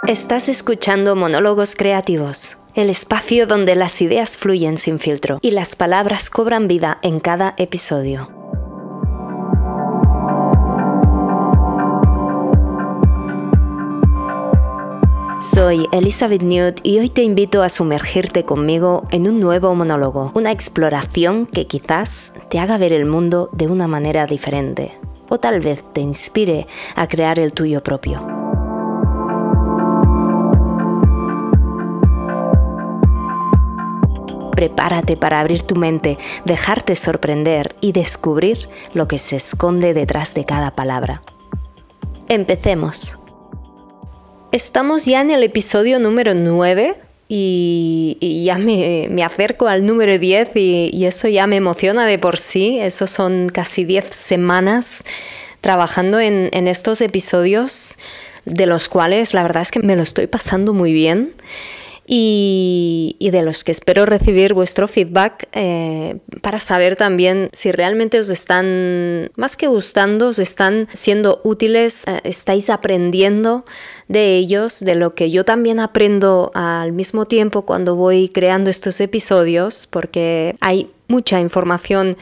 Estás escuchando Monólogos Creativos, el espacio donde las ideas fluyen sin filtro y las palabras cobran vida en cada episodio. Soy Elizabeth Newt y hoy te invito a sumergirte conmigo en un nuevo monólogo, una exploración que quizás te haga ver el mundo de una manera diferente, o tal vez te inspire a crear el tuyo propio. Prepárate para abrir tu mente, dejarte sorprender y descubrir lo que se esconde detrás de cada palabra. Empecemos. Estamos ya en el episodio número 9 y ya me acerco al número 10 y eso ya me emociona de por sí. Eso son casi 10 semanas trabajando en estos episodios, de los cuales la verdad es que me lo estoy pasando muy bien. Y de los que espero recibir vuestro feedback para saber también si realmente os están, más que gustando, os están siendo útiles, estáis aprendiendo de ellos, de lo que yo también aprendo al mismo tiempo cuando voy creando estos episodios, porque hay mucha información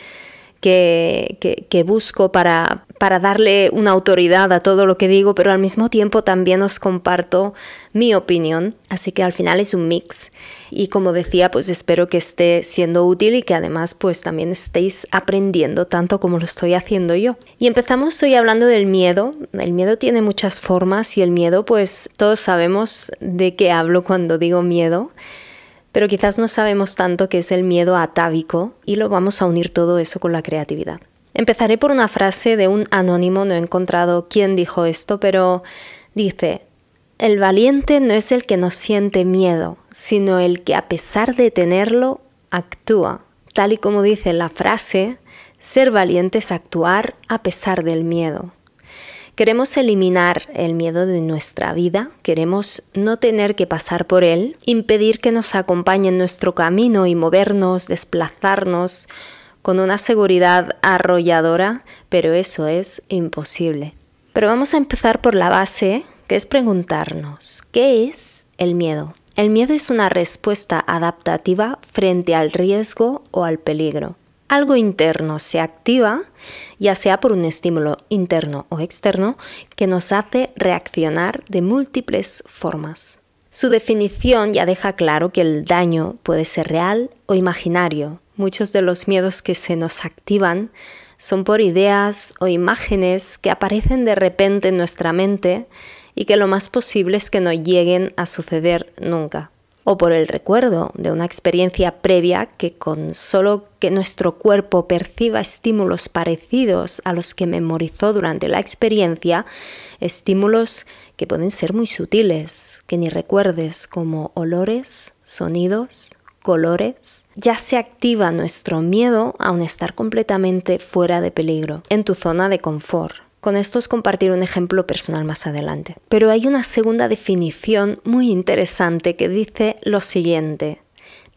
que busco para darle una autoridad a todo lo que digo, pero al mismo tiempo también os comparto mi opinión, así que al final es un mix. Y como decía, pues espero que esté siendo útil y que además pues también estéis aprendiendo tanto como lo estoy haciendo yo. Y empezamos hoy hablando del miedo. El miedo tiene muchas formas y el miedo, pues todos sabemos de qué hablo cuando digo miedo. Pero quizás no sabemos tanto qué es el miedo atávico y lo vamos a unir todo eso con la creatividad. Empezaré por una frase de un anónimo, no he encontrado quién dijo esto, pero dice: el valiente no es el que no siente miedo, sino el que a pesar de tenerlo, actúa. Tal y como dice la frase, ser valiente es actuar a pesar del miedo. Queremos eliminar el miedo de nuestra vida, queremos no tener que pasar por él, impedir que nos acompañe en nuestro camino y movernos, desplazarnos con una seguridad arrolladora, pero eso es imposible. Pero vamos a empezar por la base, que es preguntarnos, ¿qué es el miedo? El miedo es una respuesta adaptativa frente al riesgo o al peligro. Algo interno se activa, ya sea por un estímulo interno o externo, que nos hace reaccionar de múltiples formas. Su definición ya deja claro que el daño puede ser real o imaginario. Muchos de los miedos que se nos activan son por ideas o imágenes que aparecen de repente en nuestra mente y que lo más posible es que no lleguen a suceder nunca. O por el recuerdo de una experiencia previa que con solo que nuestro cuerpo perciba estímulos parecidos a los que memorizó durante la experiencia, estímulos que pueden ser muy sutiles, que ni recuerdes, como olores, sonidos, colores, ya se activa nuestro miedo aun estar completamente fuera de peligro, en tu zona de confort. Con esto os compartiré un ejemplo personal más adelante. Pero hay una segunda definición muy interesante que dice lo siguiente: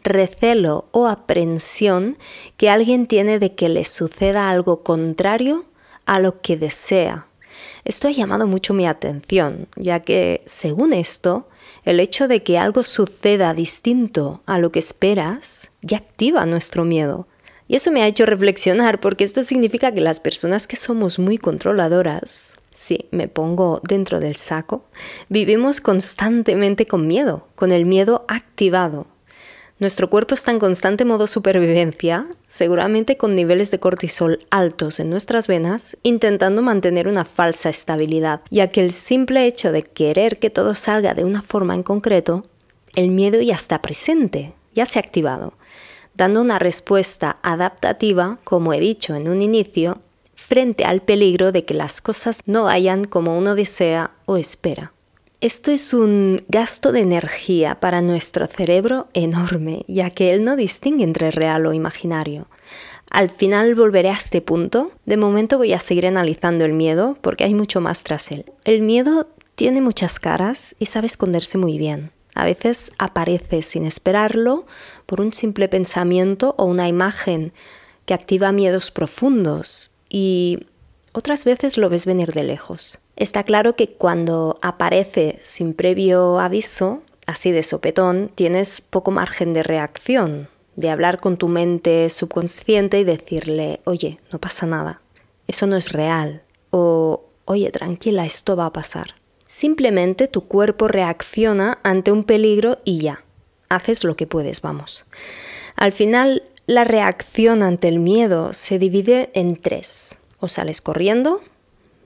recelo o aprensión que alguien tiene de que le suceda algo contrario a lo que desea. Esto ha llamado mucho mi atención, ya que, según esto, el hecho de que algo suceda distinto a lo que esperas ya activa nuestro miedo. Y eso me ha hecho reflexionar, porque esto significa que las personas que somos muy controladoras, sí, me pongo dentro del saco, vivimos constantemente con miedo, con el miedo activado. Nuestro cuerpo está en constante modo supervivencia, seguramente con niveles de cortisol altos en nuestras venas, intentando mantener una falsa estabilidad, ya que el simple hecho de querer que todo salga de una forma en concreto, el miedo ya está presente, ya se ha activado, dando una respuesta adaptativa, como he dicho en un inicio, frente al peligro de que las cosas no vayan como uno desea o espera. Esto es un gasto de energía para nuestro cerebro enorme, ya que él no distingue entre real o imaginario. Al final volveré a este punto. De momento voy a seguir analizando el miedo, porque hay mucho más tras él. El miedo tiene muchas caras y sabe esconderse muy bien. A veces aparece sin esperarlo por un simple pensamiento o una imagen que activa miedos profundos y otras veces lo ves venir de lejos. Está claro que cuando aparece sin previo aviso, así de sopetón, tienes poco margen de reacción, de hablar con tu mente subconsciente y decirle, oye, no pasa nada, eso no es real, o oye, tranquila, esto va a pasar. Simplemente tu cuerpo reacciona ante un peligro y ya, haces lo que puedes, vamos. Al final, la reacción ante el miedo se divide en 3. O sales corriendo,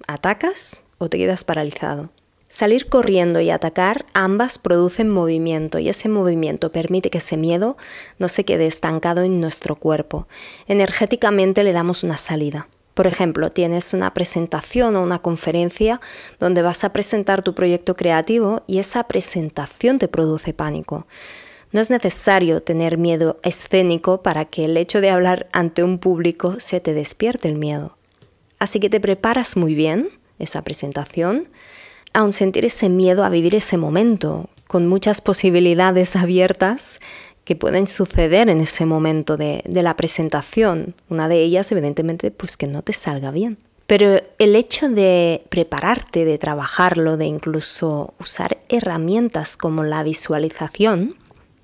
atacas o te quedas paralizado. Salir corriendo y atacar, ambas producen movimiento y ese movimiento permite que ese miedo no se quede estancado en nuestro cuerpo. Energéticamente le damos una salida. Por ejemplo, tienes una presentación o una conferencia donde vas a presentar tu proyecto creativo y esa presentación te produce pánico. No es necesario tener miedo escénico para que el hecho de hablar ante un público se te despierte el miedo. Así que te preparas muy bien esa presentación, aun sentir ese miedo a vivir ese momento, con muchas posibilidades abiertas que pueden suceder en ese momento de la presentación. Una de ellas, evidentemente, pues que no te salga bien. Pero el hecho de prepararte, de trabajarlo, de incluso usar herramientas como la visualización,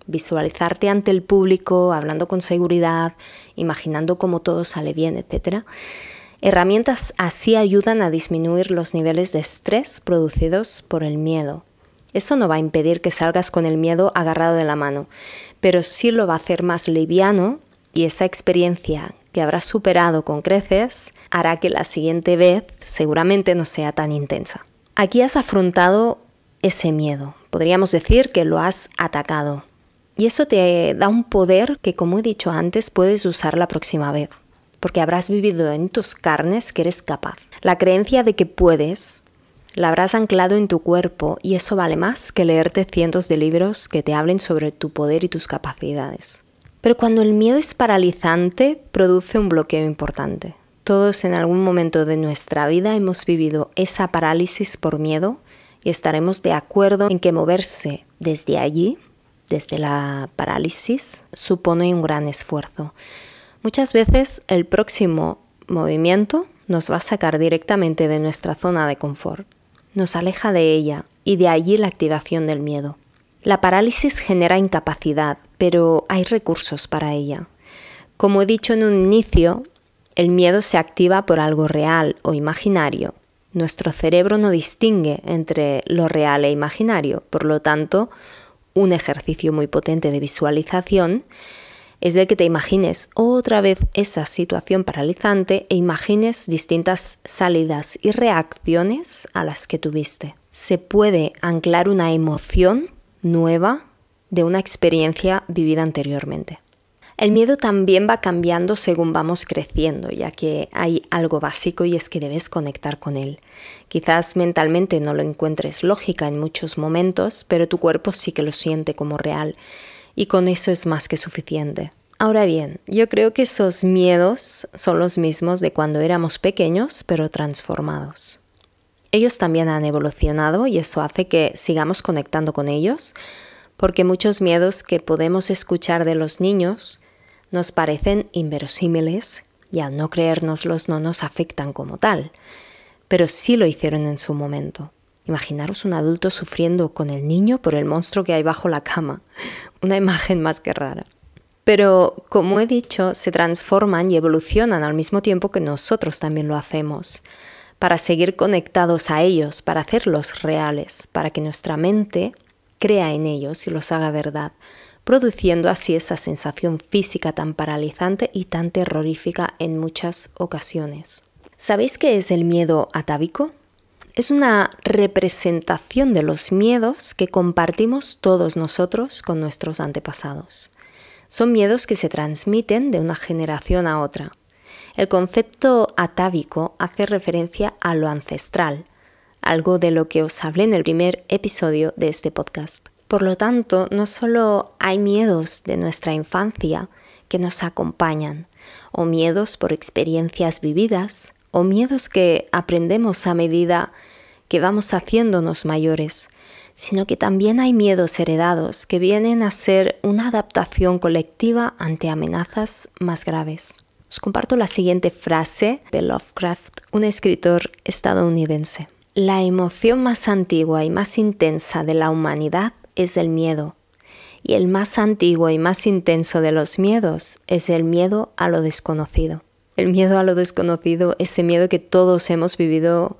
visualizarte ante el público, hablando con seguridad, imaginando cómo todo sale bien, etc. Herramientas así ayudan a disminuir los niveles de estrés producidos por el miedo. Eso no va a impedir que salgas con el miedo agarrado de la mano, pero sí lo va a hacer más liviano y esa experiencia que habrás superado con creces hará que la siguiente vez seguramente no sea tan intensa. Aquí has afrontado ese miedo, podríamos decir que lo has atacado. Y eso te da un poder que, como he dicho antes, puedes usar la próxima vez, porque habrás vivido en tus carnes que eres capaz. La creencia de que puedes la habrás anclado en tu cuerpo y eso vale más que leerte cientos de libros que te hablen sobre tu poder y tus capacidades. Pero cuando el miedo es paralizante, produce un bloqueo importante. Todos en algún momento de nuestra vida hemos vivido esa parálisis por miedo y estaremos de acuerdo en que moverse desde allí, desde la parálisis, supone un gran esfuerzo. Muchas veces el próximo movimiento nos va a sacar directamente de nuestra zona de confort. Nos aleja de ella y de allí la activación del miedo. La parálisis genera incapacidad, pero hay recursos para ella. Como he dicho en un inicio, el miedo se activa por algo real o imaginario. Nuestro cerebro no distingue entre lo real e imaginario, por lo tanto, un ejercicio muy potente de visualización es el que te imagines otra vez esa situación paralizante e imagines distintas salidas y reacciones a las que tuviste. Se puede anclar una emoción nueva de una experiencia vivida anteriormente. El miedo también va cambiando según vamos creciendo, ya que hay algo básico y es que debes conectar con él. Quizás mentalmente no lo encuentres lógica en muchos momentos, pero tu cuerpo sí que lo siente como real y con eso es más que suficiente. Ahora bien, yo creo que esos miedos son los mismos de cuando éramos pequeños, pero transformados. Ellos también han evolucionado y eso hace que sigamos conectando con ellos, porque muchos miedos que podemos escuchar de los niños nos parecen inverosímiles y al no creérnoslos no nos afectan como tal, pero sí lo hicieron en su momento. Imaginaros un adulto sufriendo con el niño por el monstruo que hay bajo la cama, una imagen más que rara. Pero, como he dicho, se transforman y evolucionan al mismo tiempo que nosotros también lo hacemos, para seguir conectados a ellos, para hacerlos reales, para que nuestra mente crea en ellos y los haga verdad, produciendo así esa sensación física tan paralizante y tan terrorífica en muchas ocasiones. ¿Sabéis qué es el miedo atávico? Es una representación de los miedos que compartimos todos nosotros con nuestros antepasados. Son miedos que se transmiten de una generación a otra. El concepto atávico hace referencia a lo ancestral, algo de lo que os hablé en el primer episodio de este podcast. Por lo tanto, no solo hay miedos de nuestra infancia que nos acompañan, o miedos por experiencias vividas, o miedos que aprendemos a medida que vamos haciéndonos mayores, sino que también hay miedos heredados que vienen a ser una adaptación colectiva ante amenazas más graves. Os comparto la siguiente frase de Lovecraft, un escritor estadounidense. la emoción más antigua y más intensa de la humanidad es el miedo. Y el más antiguo y más intenso de los miedos es el miedo a lo desconocido. El miedo a lo desconocido, ese miedo que todos hemos vivido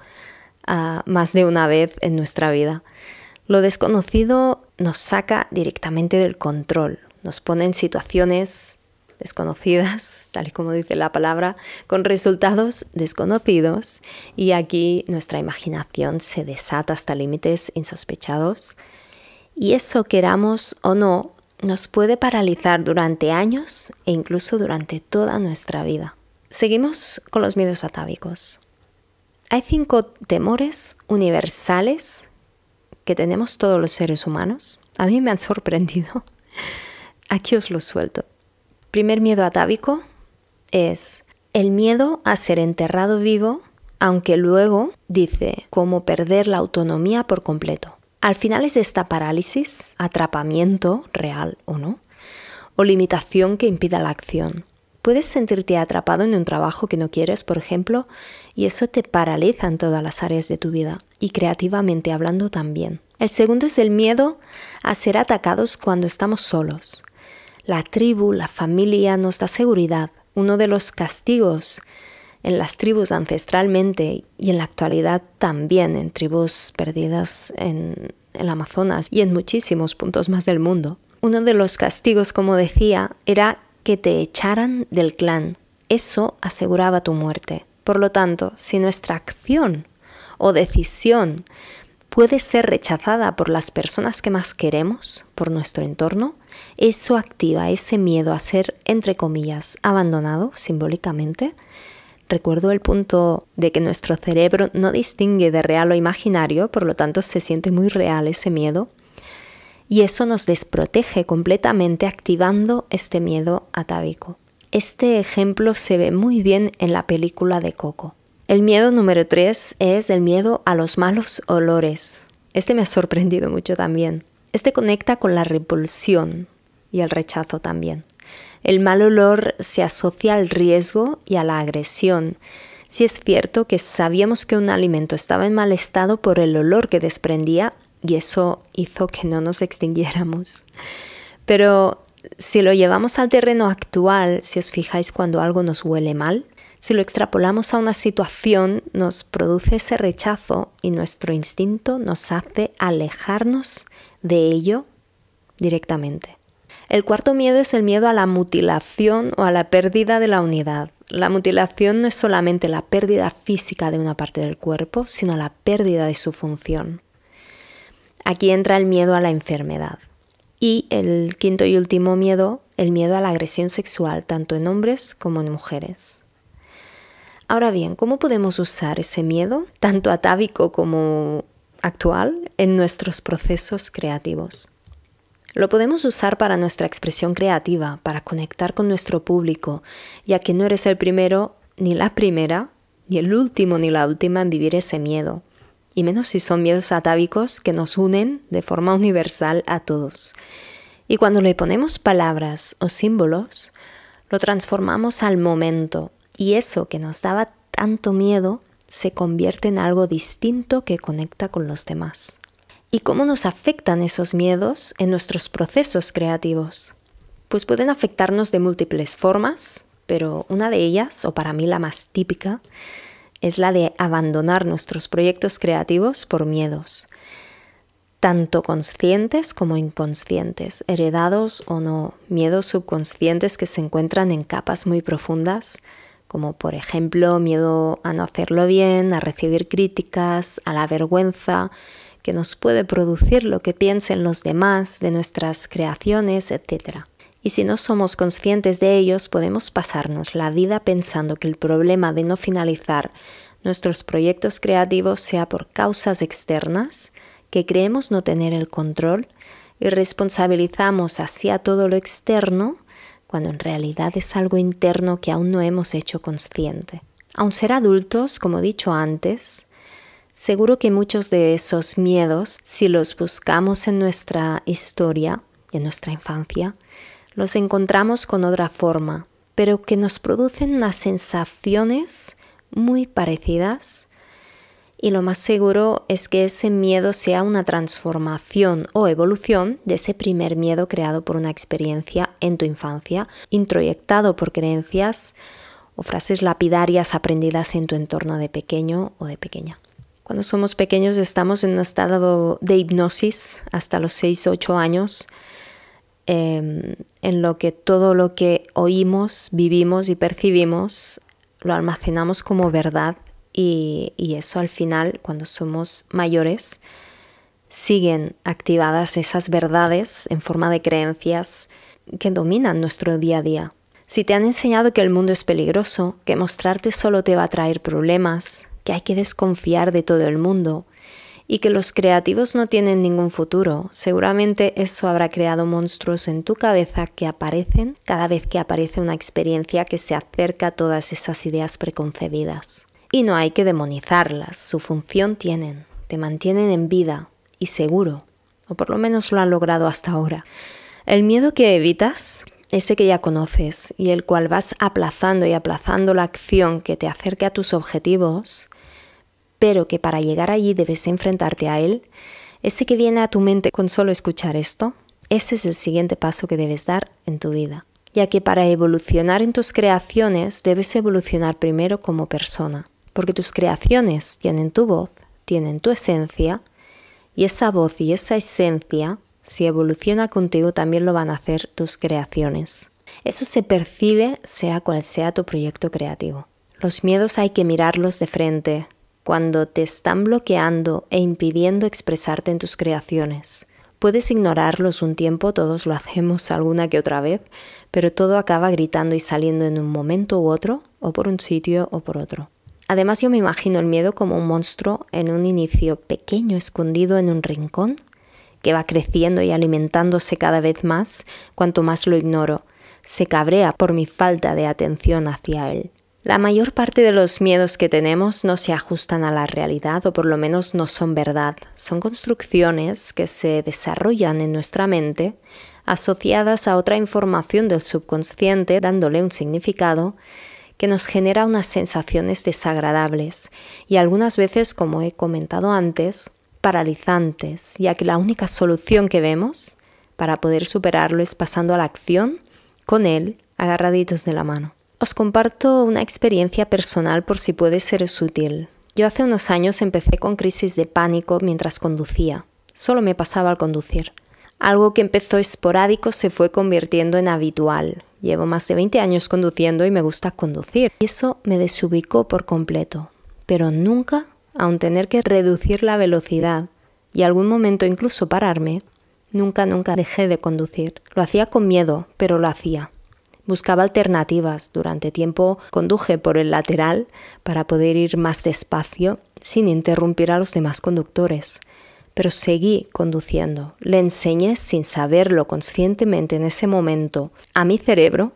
más de una vez en nuestra vida. Lo desconocido nos saca directamente del control, nos pone en situaciones desconocidas, tal y como dice la palabra, con resultados desconocidos, y aquí nuestra imaginación se desata hasta límites insospechados. Y eso, queramos o no, nos puede paralizar durante años e incluso durante toda nuestra vida. Seguimos con los miedos atávicos. Hay 5 temores universales que tenemos todos los seres humanos. A mí me han sorprendido. Aquí os lo suelto. Primer miedo atávico es el miedo a ser enterrado vivo, aunque luego dice cómo perder la autonomía por completo. Al final es esta parálisis, atrapamiento, real o no, o limitación que impida la acción. Puedes sentirte atrapado en un trabajo que no quieres, por ejemplo, y eso te paraliza en todas las áreas de tu vida, y creativamente hablando también. El segundo es el miedo a ser atacados cuando estamos solos. La tribu, la familia nos da seguridad. Uno de los castigos en las tribus ancestralmente y en la actualidad también en tribus perdidas en el Amazonas y en muchísimos puntos más del mundo. Uno de los castigos, como decía, era que te echaran del clan. Eso aseguraba tu muerte. Por lo tanto, si nuestra acción o decisión puede ser rechazada por las personas que más queremos, por nuestro entorno, eso activa ese miedo a ser, entre comillas, abandonado simbólicamente. Recuerdo el punto de que nuestro cerebro no distingue de real o imaginario, por lo tanto se siente muy real ese miedo. Y eso nos desprotege completamente activando este miedo atávico. Este ejemplo se ve muy bien en la película de Coco. El miedo número 3 es el miedo a los malos olores. Este me ha sorprendido mucho también. Este conecta con la repulsión y el rechazo también. El mal olor se asocia al riesgo y a la agresión. Sí es cierto que sabíamos que un alimento estaba en mal estado por el olor que desprendía y eso hizo que no nos extinguiéramos. Pero si lo llevamos al terreno actual, si os fijáis cuando algo nos huele mal, si lo extrapolamos a una situación, nos produce ese rechazo y nuestro instinto nos hace alejarnos de ello directamente. El cuarto miedo es el miedo a la mutilación o a la pérdida de la unidad. La mutilación no es solamente la pérdida física de una parte del cuerpo, sino la pérdida de su función. Aquí entra el miedo a la enfermedad. Y el quinto y último miedo, el miedo a la agresión sexual, tanto en hombres como en mujeres. Ahora bien, ¿cómo podemos usar ese miedo, tanto atávico como actual, en nuestros procesos creativos? Lo podemos usar para nuestra expresión creativa, para conectar con nuestro público, ya que no eres el primero, ni la primera, ni el último, ni la última en vivir ese miedo. Y menos si son miedos atávicos que nos unen de forma universal a todos. Y cuando le ponemos palabras o símbolos, lo transformamos al momento. Y eso que nos daba tanto miedo se convierte en algo distinto que conecta con los demás. ¿Y cómo nos afectan esos miedos en nuestros procesos creativos? Pues pueden afectarnos de múltiples formas, pero una de ellas, o para mí la más típica, es la de abandonar nuestros proyectos creativos por miedos, tanto conscientes como inconscientes, heredados o no, miedos subconscientes que se encuentran en capas muy profundas, como por ejemplo miedo a no hacerlo bien, a recibir críticas, a la vergüenza que nos puede producir lo que piensen los demás de nuestras creaciones, etc. Y si no somos conscientes de ellos, podemos pasarnos la vida pensando que el problema de no finalizar nuestros proyectos creativos sea por causas externas, que creemos no tener el control y responsabilizamos así a todo lo externo, cuando en realidad es algo interno que aún no hemos hecho consciente. Aun ser adultos, como he dicho antes, seguro que muchos de esos miedos, si los buscamos en nuestra historia y en nuestra infancia, los encontramos con otra forma, pero que nos producen unas sensaciones muy parecidas Y lo más seguro es que ese miedo sea una transformación o evolución de ese primer miedo creado por una experiencia en tu infancia, introyectado por creencias o frases lapidarias aprendidas en tu entorno de pequeño o de pequeña. Cuando somos pequeños estamos en un estado de hipnosis hasta los 6 o 8 años, en lo que todo lo que oímos, vivimos y percibimos lo almacenamos como verdad. Y eso al final, cuando somos mayores, siguen activadas esas verdades en forma de creencias que dominan nuestro día a día. Si te han enseñado que el mundo es peligroso, que mostrarte solo te va a traer problemas, que hay que desconfiar de todo el mundo y que los creativos no tienen ningún futuro, seguramente eso habrá creado monstruos en tu cabeza que aparecen cada vez que aparece una experiencia que se acerca a todas esas ideas preconcebidas. Y no hay que demonizarlas, su función tienen, te mantienen en vida y seguro, o por lo menos lo han logrado hasta ahora. El miedo que evitas, ese que ya conoces y el cual vas aplazando y aplazando la acción que te acerque a tus objetivos, pero que para llegar allí debes enfrentarte a él, ese que viene a tu mente con solo escuchar esto, ese es el siguiente paso que debes dar en tu vida. Ya que para evolucionar en tus creaciones debes evolucionar primero como persona. Porque tus creaciones tienen tu voz, tienen tu esencia, y esa voz y esa esencia, si evoluciona contigo, también lo van a hacer tus creaciones. Eso se percibe sea cual sea tu proyecto creativo. Los miedos hay que mirarlos de frente, cuando te están bloqueando e impidiendo expresarte en tus creaciones. Puedes ignorarlos un tiempo, todos lo hacemos alguna que otra vez, pero todo acaba gritando y saliendo en un momento u otro, o por un sitio o por otro. Además, yo me imagino el miedo como un monstruo en un inicio pequeño, escondido en un rincón, que va creciendo y alimentándose cada vez más cuanto más lo ignoro. Se cabrea por mi falta de atención hacia él. La mayor parte de los miedos que tenemos no se ajustan a la realidad o por lo menos no son verdad. Son construcciones que se desarrollan en nuestra mente asociadas a otra información del subconsciente dándole un significado que nos genera unas sensaciones desagradables y algunas veces, como he comentado antes, paralizantes, ya que la única solución que vemos para poder superarlo es pasando a la acción con él agarraditos de la mano. Os comparto una experiencia personal por si puede seros útil. Yo hace unos años empecé con crisis de pánico mientras conducía. Solo me pasaba al conducir. Algo que empezó esporádico se fue convirtiendo en habitual. Llevo más de 20 años conduciendo y me gusta conducir. Y eso me desubicó por completo. Pero nunca, aun tener que reducir la velocidad y algún momento incluso pararme, nunca dejé de conducir. Lo hacía con miedo, pero lo hacía. Buscaba alternativas. Durante tiempo conduje por el lateral para poder ir más despacio sin interrumpir a los demás conductores. Pero seguí conduciendo. Le enseñé sin saberlo conscientemente en ese momento a mi cerebro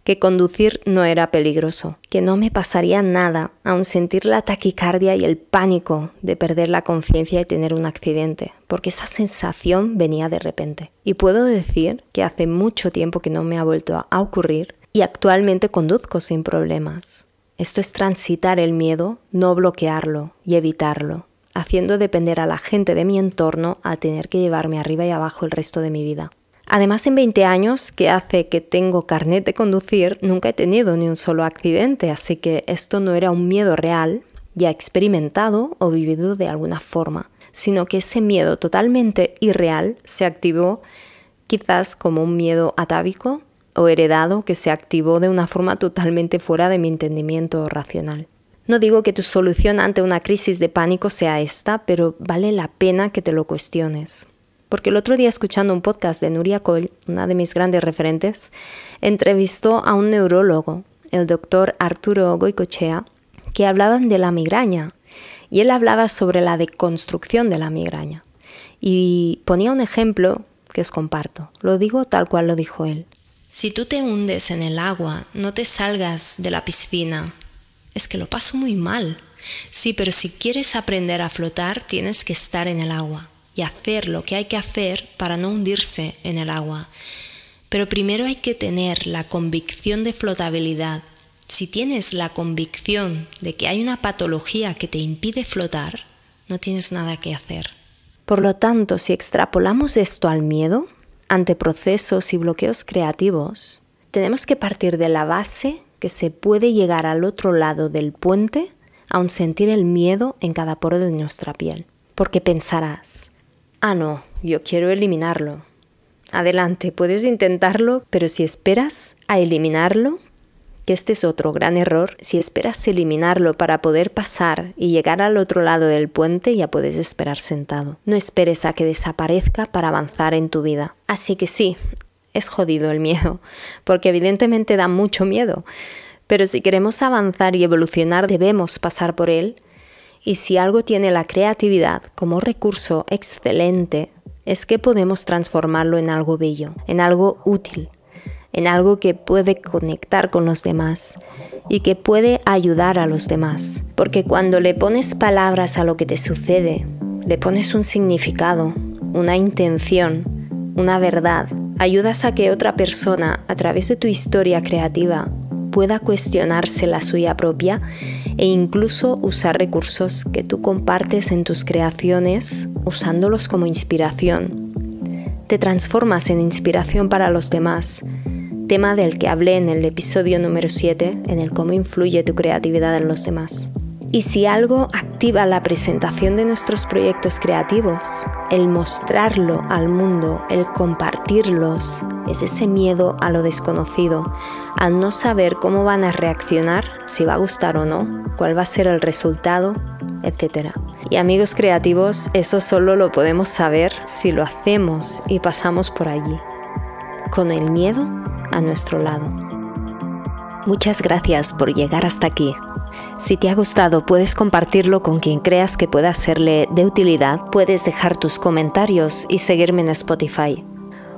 que conducir no era peligroso, que no me pasaría nada, aun sentir la taquicardia y el pánico de perder la conciencia y tener un accidente, porque esa sensación venía de repente. Y puedo decir que hace mucho tiempo que no me ha vuelto a ocurrir y actualmente conduzco sin problemas. Esto es transitar el miedo, no bloquearlo y evitarlo, haciendo depender a la gente de mi entorno a tener que llevarme arriba y abajo el resto de mi vida. Además, en 20 años que hace que tengo carnet de conducir, nunca he tenido ni un solo accidente, así que esto no era un miedo real, ya experimentado o vivido de alguna forma, sino que ese miedo totalmente irreal se activó quizás como un miedo atávico o heredado que se activó de una forma totalmente fuera de mi entendimiento racional. No digo que tu solución ante una crisis de pánico sea esta, pero vale la pena que te lo cuestiones. Porque el otro día, escuchando un podcast de Nuria Coll, una de mis grandes referentes, entrevistó a un neurólogo, el doctor Arturo Goicoechea, que hablaban de la migraña. Y él hablaba sobre la deconstrucción de la migraña. Y ponía un ejemplo que os comparto. Lo digo tal cual lo dijo él. Si tú te hundes en el agua, no te salgas de la piscina. Es que lo paso muy mal. Sí, pero si quieres aprender a flotar, tienes que estar en el agua y hacer lo que hay que hacer para no hundirse en el agua. Pero primero hay que tener la convicción de flotabilidad Si tienes la convicción de que hay una patología que te impide flotar, no tienes nada que hacer. Por lo tanto, si extrapolamos esto al miedo, ante procesos y bloqueos creativos, tenemos que partir de la base que se puede llegar al otro lado del puente aun sentir el miedo en cada poro de nuestra piel. Porque pensarás, no, yo quiero eliminarlo. Adelante, puedes intentarlo, pero si esperas a eliminarlo, que este es otro gran error, si esperas eliminarlo para poder pasar y llegar al otro lado del puente, ya puedes esperar sentado. No esperes a que desaparezca para avanzar en tu vida. Así que sí, es jodido el miedo, porque evidentemente da mucho miedo, pero si queremos avanzar y evolucionar debemos pasar por él, y si algo tiene la creatividad como recurso excelente, es que podemos transformarlo en algo bello, en algo útil, en algo que puede conectar con los demás y que puede ayudar a los demás. Porque cuando le pones palabras a lo que te sucede, le pones un significado, una intención, una verdad, ayudas a que otra persona, a través de tu historia creativa, pueda cuestionarse la suya propia e incluso usar recursos que tú compartes en tus creaciones usándolos como inspiración. Te transformas en inspiración para los demás, tema del que hablé en el episodio número 7, en el cómo influye tu creatividad en los demás. Y si algo activa la presentación de nuestros proyectos creativos, el mostrarlo al mundo, el compartirlos, es ese miedo a lo desconocido, al no saber cómo van a reaccionar, si va a gustar o no, cuál va a ser el resultado, etc. Y amigos creativos, eso solo lo podemos saber si lo hacemos y pasamos por allí, con el miedo a nuestro lado. Muchas gracias por llegar hasta aquí. Si te ha gustado, puedes compartirlo con quien creas que pueda serle de utilidad. Puedes dejar tus comentarios y seguirme en Spotify.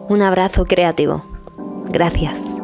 Un abrazo creativo. Gracias.